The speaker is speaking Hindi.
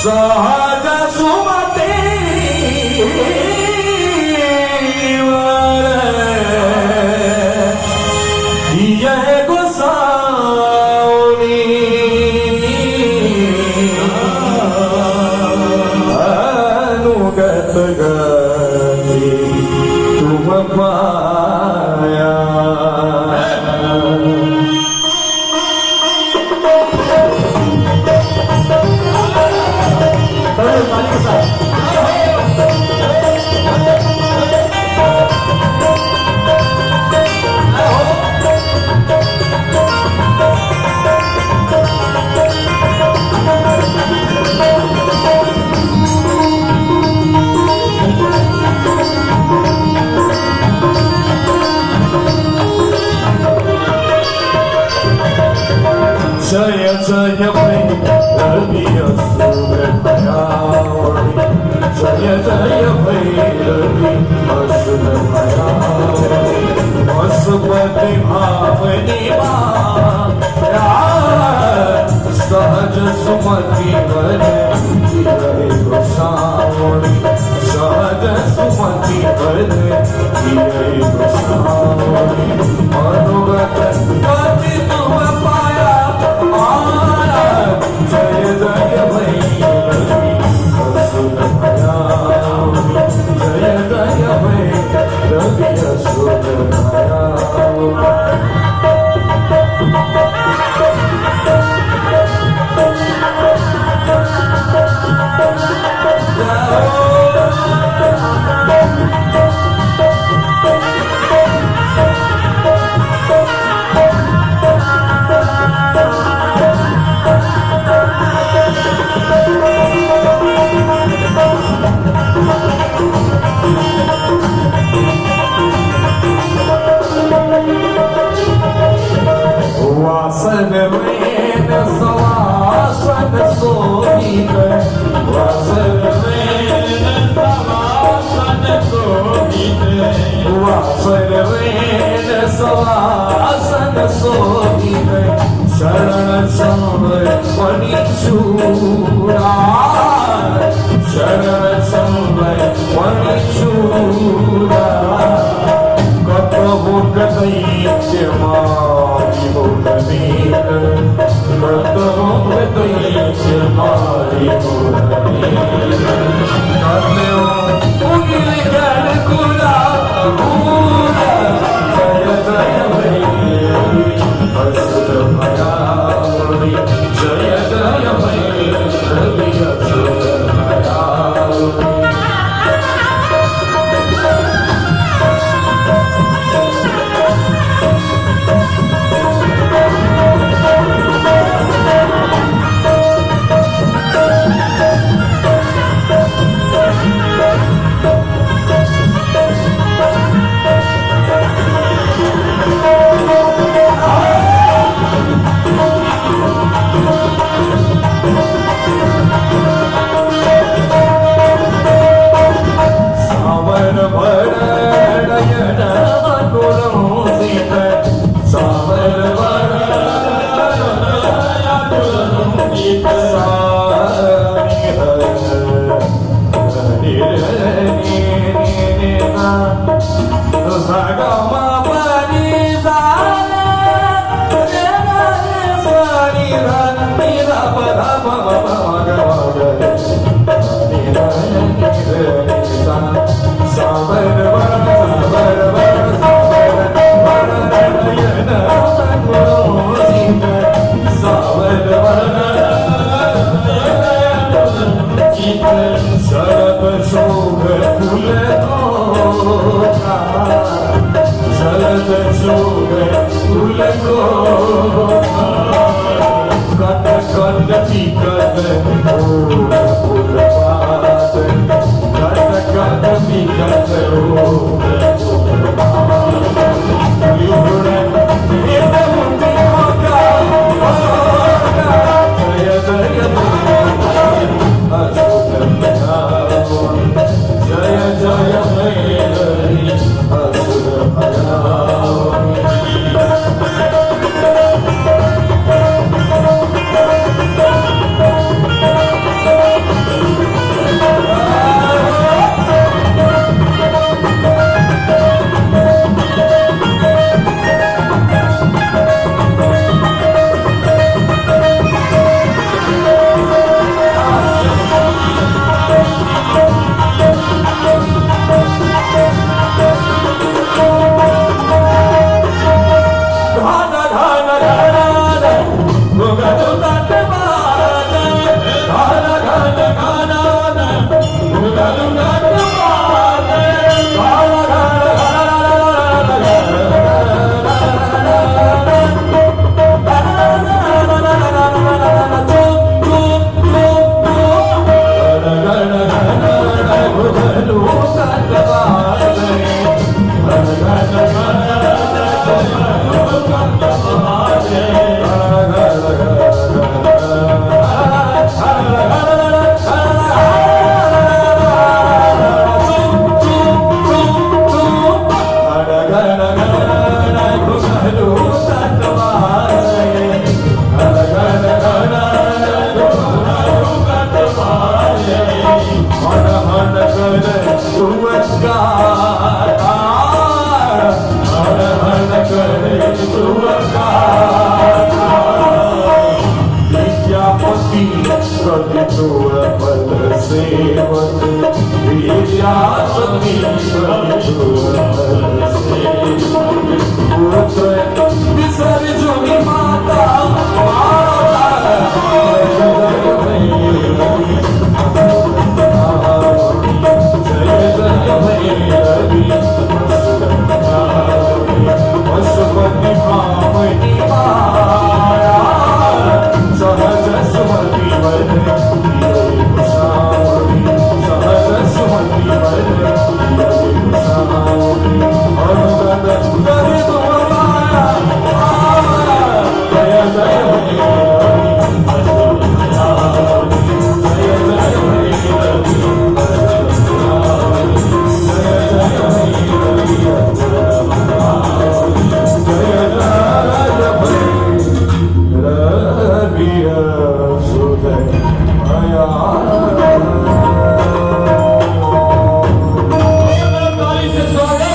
सहज सुमति यह गोसाउनी अनुगत गति तुम पाया। जय जय भैरवी असुर भयावनी, जय जय भैरवी असुर भयावनी, पशुपति भावनी माया सहज सुमति बने जिये गोसावनी, सहज सुमति बने जिये गोसावनी, अनुगत गति तुम पाया। जय जय भैरवी असुर भयावनी, जय जय भैरवी असुर भयावनी। वासन वेद सवासन सोहित, वासन वेद सवासन सोहित, वासन वेद सवासन सोहित, शरण चंद्र मणिचूड़ा, शरण चंद्र मणिचूड़ा, कतबो दैत्य मारी बोलनीर, कतबो दैत्य मारी बोलनीर, कतबो उगिल गण कुला भूला, जय जय भैरवी असुर भयावनी, जय जय भैरवी असुर भयावनी। कर तुवकार हर हर करे तुवकार विद्यापति कवितो पद सेवक विद्यापति कवितो पद सेवक पुत्र विसर्जन